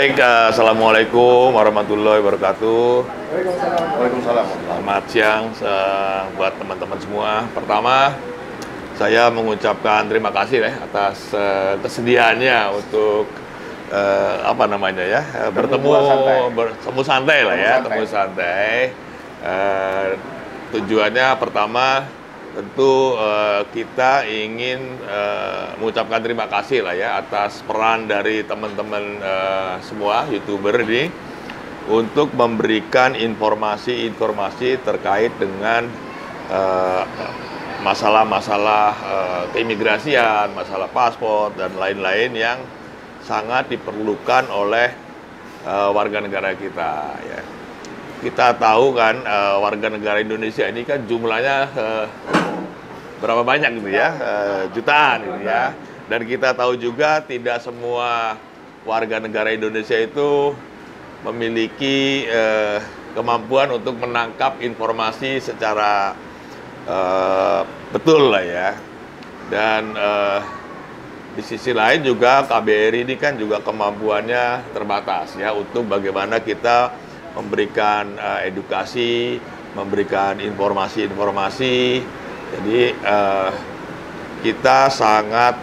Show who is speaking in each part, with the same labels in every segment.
Speaker 1: Baik, Assalamualaikum warahmatullahi wabarakatuh.
Speaker 2: Waalaikumsalam.
Speaker 1: Selamat siang buat teman-teman semua. Pertama, saya mengucapkan terima kasih atas kesediaannya untuk bertemu santai lah ya, bertemu santai. Tujuannya pertama tentu kita ingin mengucapkan terima kasih lah ya atas peran dari teman-teman semua YouTuber ini untuk memberikan informasi-informasi terkait dengan masalah-masalah keimigrasian, masalah paspor dan lain-lain yang sangat diperlukan oleh warga negara kita ya. Kita tahu kan warga negara Indonesia ini kan jumlahnya berapa banyak gitu ya, jutaan gitu ya. Dan kita tahu juga tidak semua warga negara Indonesia itu memiliki kemampuan untuk menangkap informasi secara betul lah ya. Dan di sisi lain juga KBRI ini kan juga kemampuannya terbatas ya untuk bagaimana kita memberikan edukasi, memberikan informasi-informasi. Jadi kita sangat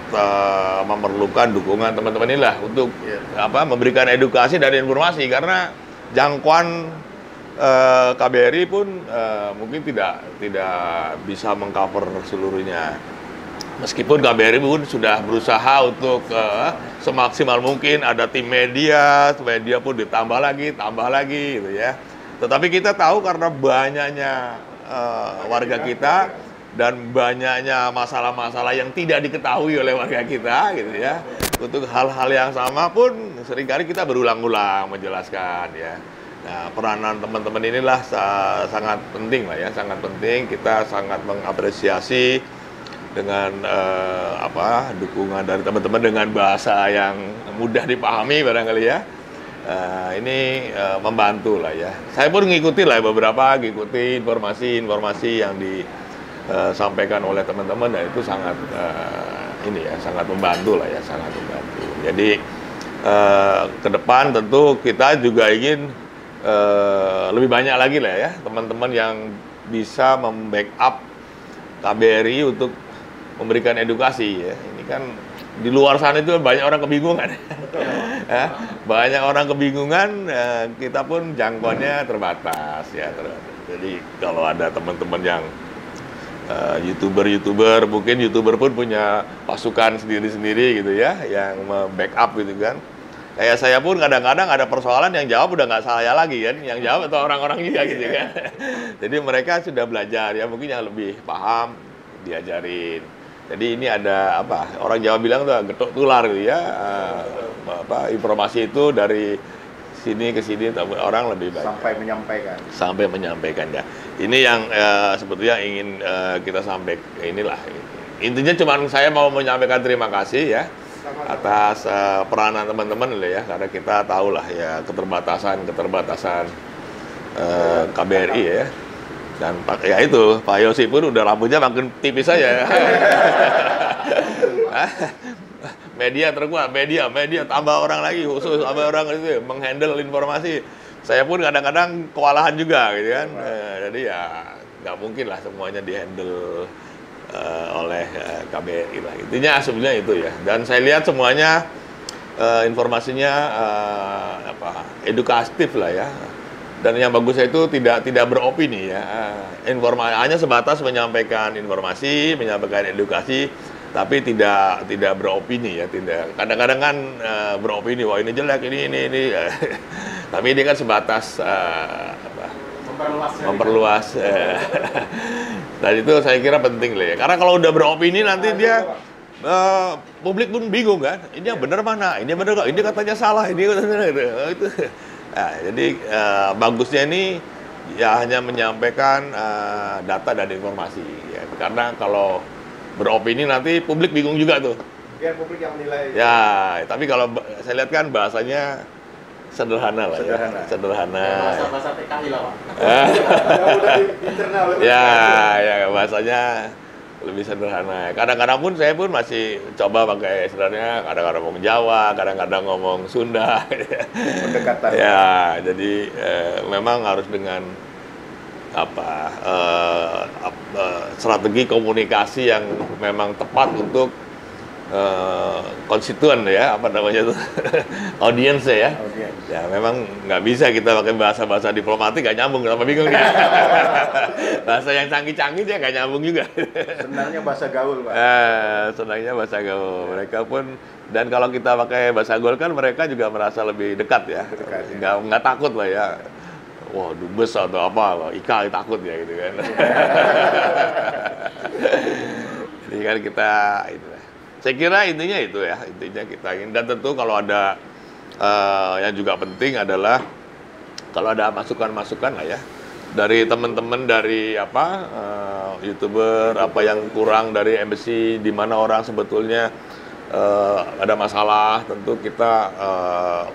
Speaker 1: memerlukan dukungan teman-teman inilah untuk memberikan edukasi dan informasi, karena jangkauan KBRI pun mungkin tidak bisa mengcover seluruhnya. Meskipun KBRI pun sudah berusaha untuk semaksimal mungkin, ada tim media pun ditambah lagi gitu ya. Tetapi kita tahu karena banyaknya warga kita dan banyaknya masalah-masalah yang tidak diketahui oleh warga kita gitu ya. Untuk hal-hal yang sama pun seringkali kita berulang-ulang menjelaskan ya. Nah, peranan teman-teman inilah sangat penting lah ya, sangat penting. Kita sangat mengapresiasi dengan dukungan dari teman-teman dengan bahasa yang mudah dipahami barangkali ya. Ini membantu lah ya. Saya pun ngikuti informasi-informasi yang disampaikan oleh teman-teman, dan itu sangat sangat membantu lah ya, sangat membantu. Jadi ke depan tentu kita juga ingin lebih banyak lagi lah ya teman-teman yang bisa membackup KBRI untuk memberikan edukasi ya. Ini kan di luar sana itu banyak orang kebingungan. Ya, banyak orang kebingungan, kita pun jangkauannya terbatas ya. Jadi kalau ada teman-teman yang YouTuber, mungkin YouTuber pun punya pasukan sendiri-sendiri gitu ya, yang backup gitu kan. Kayak saya pun kadang-kadang ada persoalan yang jawab udah nggak saya lagi kan, yang jawab atau orang-orang juga gitu kan. Jadi mereka sudah belajar ya, mungkin yang lebih paham diajarin. Jadi ini ada orang Jawa bilang tuh getuk tular gitu ya, informasi itu dari sini ke sini orang lebih banyak sampai menyampaikan ya. Ini yang sebetulnya ingin kita sampaikan, inilah intinya. Cuman saya mau menyampaikan terima kasih ya atas peranan teman-teman ya, karena kita tahu lah ya keterbatasan KBRI ya. Dan ya itu, Pak Yosi pun udah rambutnya makin tipis saja. Media terkuat, media tambah orang lagi, khusus tambah orang itu menghandle informasi. Saya pun kadang-kadang kewalahan juga gitu kan. Jadi ya nggak mungkin lah semuanya dihandle oleh KBRI lah. Intinya sebenarnya itu ya. Dan saya lihat semuanya informasinya edukatif lah ya. Dan yang bagusnya itu tidak beropini ya. Hanya sebatas menyampaikan informasi, menyampaikan edukasi, tapi tidak beropini ya. Tidak. Kadang-kadang kan beropini, wah ini jelek, ini. Tapi ini kan sebatas memperluas. Dan itu saya kira penting lah ya. Karena kalau udah beropini nanti dia publik pun bingung kan. Ini yang benar mana? Ini benar kok? Ini katanya salah. Ini katanya itu. Nah, jadi bagusnya ini ya hanya menyampaikan data dan informasi ya. Karena kalau beropini nanti publik bingung juga tuh.
Speaker 2: Biar publik yang menilai.
Speaker 1: Ya, tapi kalau saya lihat kan bahasanya sederhana lah ya. Sederhana.
Speaker 3: Bahasa PKI lah, Pak.
Speaker 2: Udah di internal.
Speaker 1: Ya, bahasanya lebih sederhana. Kadang-kadang pun saya pun masih coba pakai istilahnya, kadang-kadang ngomong Jawa, kadang-kadang ngomong Sunda.
Speaker 2: Pendekatan.
Speaker 1: Ya, jadi memang harus dengan strategi komunikasi yang memang tepat untuk konstituen ya, apa namanya itu, audiens ya. Ya memang nggak bisa kita pakai bahasa diplomatik, nggak nyambung, kenapa bingung dia. Bahasa yang canggih-canggih dia nggak nyambung juga.
Speaker 2: Sebenarnya bahasa gaul, Pak.
Speaker 1: Sebenarnya bahasa gaul. Mereka pun, dan kalau kita pakai bahasa gaul kan mereka juga merasa lebih dekat ya.
Speaker 2: Dekat, ya.
Speaker 1: Nggak takut lah ya. Wah, dubes atau apa, Ika takut ya gitu kan. Jadi kan kita itu. Saya kira intinya itu ya, intinya kita ingin, dan tentu kalau ada yang juga penting adalah kalau ada masukan-masukan lah ya dari teman-teman dari YouTuber, apa yang kurang dari embassy, di mana orang sebetulnya ada masalah, tentu kita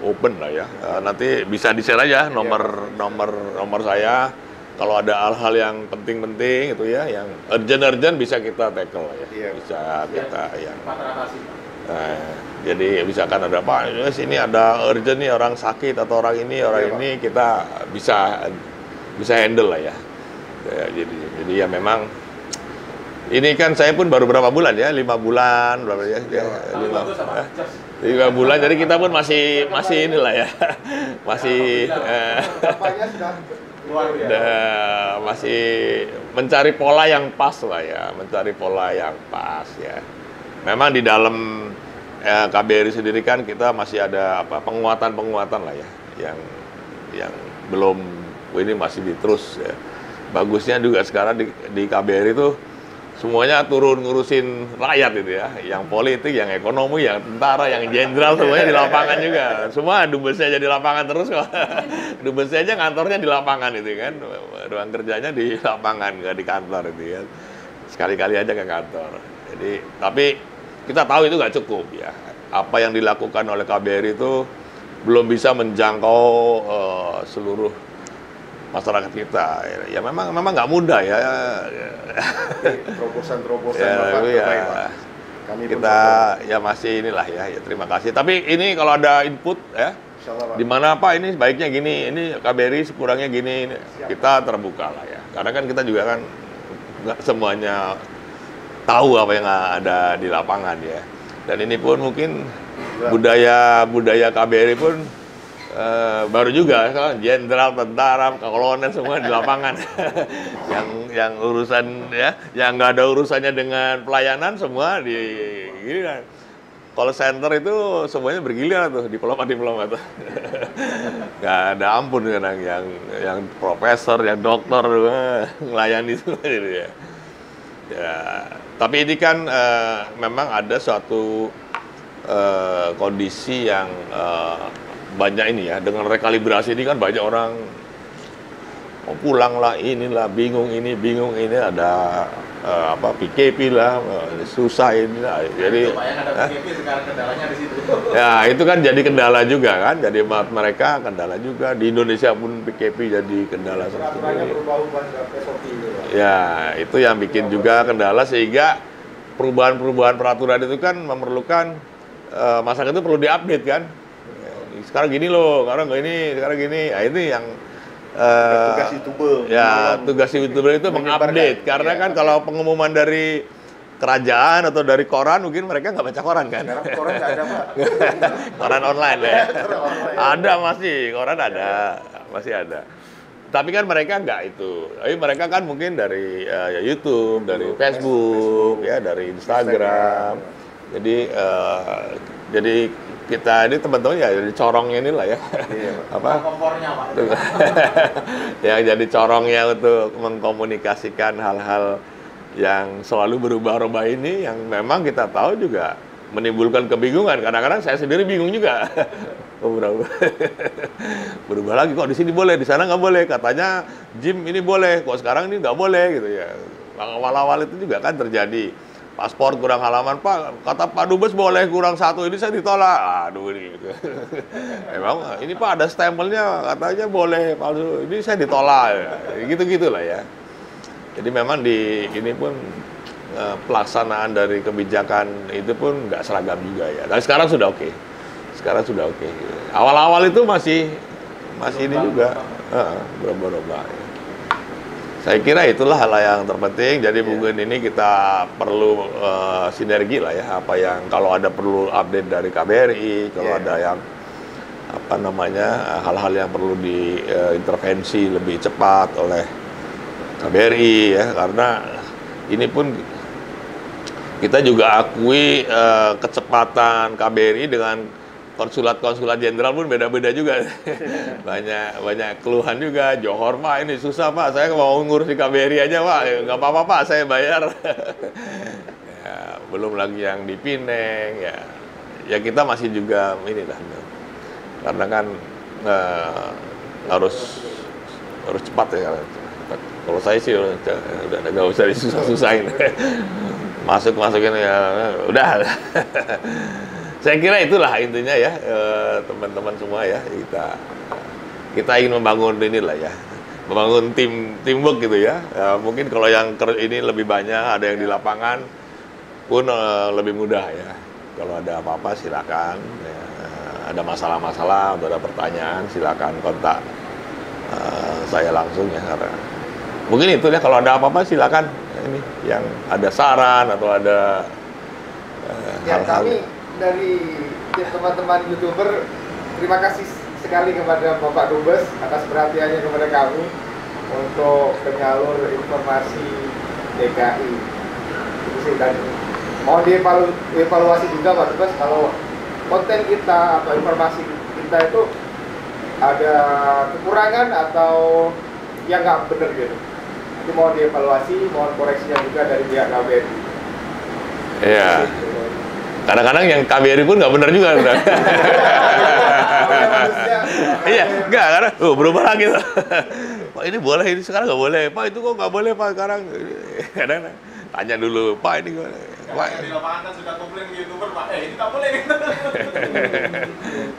Speaker 1: open lah ya. Nanti bisa di-share aja nomor saya. Kalau ada hal-hal yang penting-penting itu ya, yang urgent bisa kita tackle ya.
Speaker 2: Iya.
Speaker 1: Bisa kita yang. Jadi misalkan ada apa, ini ada urgent nih, orang sakit atau orang ini kita bisa handle lah ya. Jadi ya memang ini kan saya pun baru berapa bulan ya, 5 bulan berapa ya? 5 bulan, jadi kita pun masih inilah ya, masih masih mencari pola yang pas lah ya, Memang di dalam KBRI sendiri kan kita masih ada penguatan lah ya, yang belum, ini masih terus ya. Bagusnya juga sekarang di KBRI itu semuanya turun ngurusin rakyat itu ya, yang politik, yang ekonomi, yang tentara, yang jenderal, semuanya di lapangan juga. Semua dubesnya aja di lapangan terus kok. Dubesnya aja kantornya di lapangan itu kan, ruang kerjanya di lapangan, nggak di kantor itu kan. Sekali-kali aja ke kantor. Jadi, tapi kita tahu itu nggak cukup ya. Apa yang dilakukan oleh KBRI itu belum bisa menjangkau seluruh masyarakat kita. Ya memang nggak mudah ya.
Speaker 2: Terobosan-terobosan
Speaker 1: ya, kita ya masih inilah ya, terima kasih. Tapi ini kalau ada input ya, di mana Pak ini sebaiknya gini, ini KBRI kurangnya gini, kita terbuka lah ya. Karena kan kita juga kan nggak semuanya tahu apa yang ada di lapangan ya. Dan ini pun mungkin budaya KBRI pun baru juga, jenderal, tentara, kolonel semua di lapangan. yang urusan ya, yang nggak ada urusannya dengan pelayanan semua di gini kan. Call center itu semuanya bergiliran tuh, diplomat tuh. Nggak ada ampun kadang, yang profesor, yang dokter ngelayani semua gitu ya. Ya, tapi ini kan memang ada suatu kondisi yang banyak ini ya, dengan rekalibrasi ini kan banyak orang mau pulang lah, inilah bingung ini, ada PKP lah, susah ini lah. Jadi PKP sekarang kendalanya di situ. Ya, itu kan jadi kendala juga kan, jadi mereka kendala juga. Di Indonesia pun PKP jadi kendala seperti ini. Ya, itu yang bikin juga kendala, sehingga perubahan peraturan itu kan memerlukan masyarakat itu perlu diupdate kan. Sekarang gini loh, sekarang gini. Nah, ini yang
Speaker 2: tugas YouTuber.
Speaker 1: Ya, tugas YouTuber itu mengupdate. Karena kan kalau pengumuman dari kerajaan atau dari koran, mungkin mereka nggak baca koran kan.
Speaker 2: Sekarang koran nggak ada, Pak.
Speaker 1: Koran online ya. Ada masih, koran ada, masih ada. Tapi kan mereka nggak itu. Tapi mereka kan mungkin dari YouTube, dari Facebook, ya, dari Instagram. Jadi kita ini teman-teman ya jadi corongnya inilah ya. Iya. Kompornya Pak. Yang jadi corongnya untuk mengkomunikasikan hal-hal yang selalu berubah-ubah ini, yang memang kita tahu juga menimbulkan kebingungan. Kadang-kadang saya sendiri bingung juga. Berubah lagi, kok di sini boleh, di sana nggak boleh. Katanya gym ini boleh, kok sekarang ini nggak boleh gitu ya. Awal-awal itu juga kan terjadi. Paspor kurang halaman, Pak, kata Pak Dubes boleh kurang 1, ini saya ditolak. Aduh, ini gitu. Emang ini Pak ada stempelnya, katanya boleh palsu, ini saya ditolak. Gitu-gitulah ya. Jadi memang ini pun pelaksanaan dari kebijakan itu pun nggak seragam juga ya. Tapi sekarang sudah oke. Sekarang sudah oke. Awal-awal itu masih ini juga berubah-ubah. Ya. Saya kira itulah hal yang terpenting. Jadi mungkin ini kita perlu sinergi lah ya. Apa yang kalau ada perlu update dari KBRI, kalau ada yang apa namanya hal-hal yang perlu diintervensi lebih cepat oleh KBRI ya, karena ini pun kita juga akui kecepatan KBRI dengan konsulat jenderal pun beda-beda juga. banyak keluhan juga. Johor Pak ini susah Pak, saya mau ngurus di KBRI aja Pak, nggak apa-apa Pak, saya bayar. Ya, belum lagi yang di Pineng ya kita masih juga inilah, karena kan harus cepat ya. Kalau saya sih udah nggak usah disusah-susahin. Masukin ya udah. Saya kira itulah intinya ya, teman-teman semua ya, kita ingin membangun inilah ya, membangun teamwork gitu ya. Mungkin kalau yang ini lebih banyak, ada yang di lapangan pun lebih mudah ya. Kalau ada apa-apa silakan, ya. Ada masalah-masalah atau ada pertanyaan silakan kontak saya langsung ya. Karena mungkin itu ya, kalau ada apa-apa silakan ini yang ada saran atau ada hal-hal.
Speaker 3: Kami dari tim teman-teman YouTuber, terima kasih sekali kepada Bapak Dubes atas perhatiannya kepada kami untuk penyalur informasi DKI. Dan mohon dievaluasi juga Pak Dubes, kalau konten kita atau informasi kita itu ada kekurangan atau yang nggak benar gitu. Itu mohon dievaluasi, mohon koreksinya juga dari pihak KBRI.
Speaker 1: Iya. Kadang-kadang yang KBRI pun nggak benar juga. Iya, nggak, karena berubah lagi. Pak ini boleh, ini sekarang nggak boleh. Pak itu kok nggak boleh Pak sekarang. Kadang tanya dulu, Pak ini gimana? Pak
Speaker 4: di lapangan kan sudah komplain YouTuber Pak, ini nggak boleh.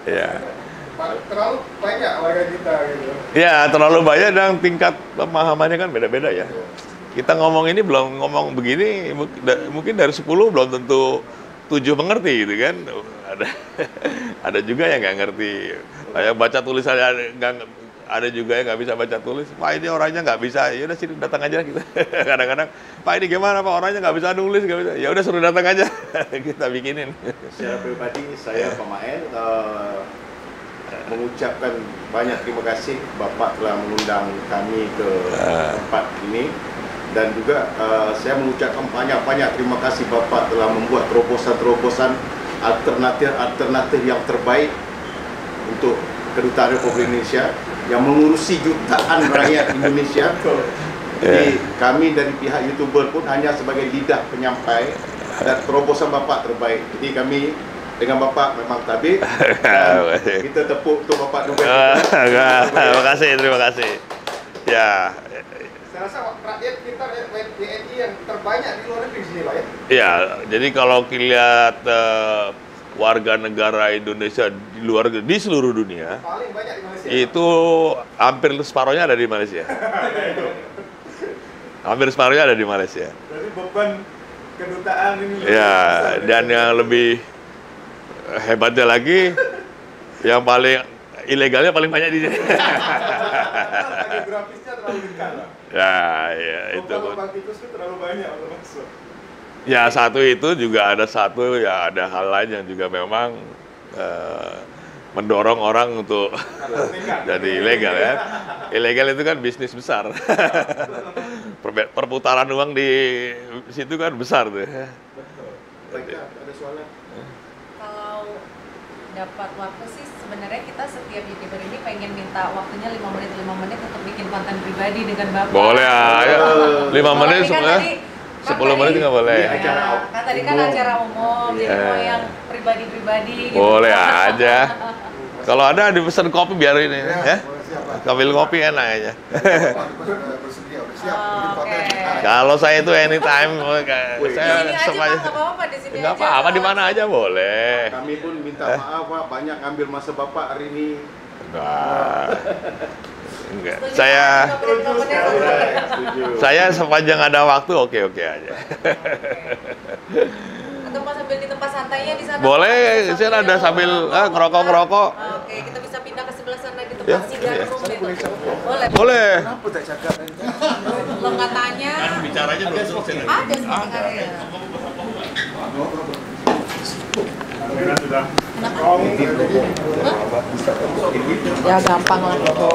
Speaker 1: Iya.
Speaker 3: Terlalu banyak warga kita gitu.
Speaker 1: Ya, terlalu banyak dan tingkat pemahamannya kan beda-beda ya. Kita ngomong ini belum ngomong begini, mungkin dari 10 belum tentu 7 mengerti gitu kan. Ada juga yang nggak ngerti. Kayak baca tulisannya ada juga yang nggak bisa baca tulis. Pak ini orangnya nggak bisa, ya udah sini datang aja gitu. Kadang-kadang Pak ini gimana Pak, orangnya nggak bisa nulis, nggak bisa. Ya udah suruh datang aja, kita bikinin.
Speaker 2: Secara pribadi saya Pak Maen mengucapkan banyak terima kasih Bapak telah mengundang kami ke tempat ini, dan juga saya mengucapkan banyak terima kasih Bapak telah membuat terobosan-terobosan alternatif yang terbaik untuk Kedutaan Republik Indonesia yang mengurusi jutaan rakyat Indonesia. Jadi kami dari pihak YouTuber pun hanya sebagai lidah penyampai, dan terobosan Bapak terbaik. Jadi kami dengan Bapak memang tabik. Kita tepuk untuk Bapak Dubes.
Speaker 1: Terima kasih. Ya.
Speaker 3: Saya rasa rakyat kita WNI yang terbanyak di luar negeri sini Pak ya.
Speaker 1: Ya, jadi kalau lihat warga negara Indonesia di seluruh dunia,
Speaker 3: Paling banyak di Malaysia.
Speaker 1: itu hampir separuhnya ada di Malaysia. Hampir separuhnya ada di Malaysia.
Speaker 3: Jadi beban kedutaan ini.
Speaker 1: Ya, dan yang lebih hebatnya lagi, yang paling ilegalnya paling banyak di sini.
Speaker 3: Geografisnya terlalu dekat.
Speaker 1: Ya, itu pun.
Speaker 3: Lubang tikus itu terlalu banyak untuk masuk.
Speaker 1: Ya, satu itu juga ada hal lain yang juga memang mendorong orang untuk jadi ilegal ya. Ilegal itu kan bisnis besar. Perputaran uang di situ kan besar tuh.
Speaker 2: Betul. Ada soalan?
Speaker 5: Kalau dapat waktu sih sebenarnya kita setiap YouTuber ini pengen minta waktunya 5 menit untuk bikin konten pribadi dengan Bapak.
Speaker 1: Boleh ayo. 5 menit
Speaker 5: Kan
Speaker 1: sebenarnya.
Speaker 5: tadi-
Speaker 1: 10 menit nggak boleh.
Speaker 2: Iya. Acara
Speaker 5: kan tadi kan
Speaker 2: umum.
Speaker 5: acara umum, jadi mau yang pribadi-pribadi gitu.
Speaker 1: Boleh aja. Kalau ada dipesan kopi biar ini ya. Ambil kopi enak aja.
Speaker 2: Bersedia, udah
Speaker 5: Oh, oke.
Speaker 1: Kalau saya itu anytime,
Speaker 5: Di
Speaker 1: saya
Speaker 5: sini aja Pak,
Speaker 1: semuanya.
Speaker 5: nggak apa-apa di sini
Speaker 1: Nggak
Speaker 5: aja.
Speaker 1: apa-apa, di mana aja boleh.
Speaker 2: Kami pun minta maaf Pak, banyak ambil masa Bapak hari ini.
Speaker 1: Enggak. Enggak.
Speaker 5: Setuju,
Speaker 1: Saya
Speaker 5: 5 menit.
Speaker 2: Setuju.
Speaker 1: saya sepanjang ada waktu oke-oke aja.
Speaker 5: Atau mau sambil di tempat santainya di sana?
Speaker 1: Boleh,
Speaker 5: Bisa
Speaker 1: sih ada sambil ngerokok-ngerokok.
Speaker 5: Oke, kita bisa pindah ke sebelah sana di
Speaker 1: Ya,
Speaker 5: tempat sidang
Speaker 1: ya.
Speaker 5: room itu. Boleh.
Speaker 1: Boleh.
Speaker 3: Kenapa tak cakap?
Speaker 5: Lo nggak tanya?
Speaker 1: Bicaranya belum selesai.
Speaker 5: Ada smoking area. Kenapa? Ya gampang lah gitu.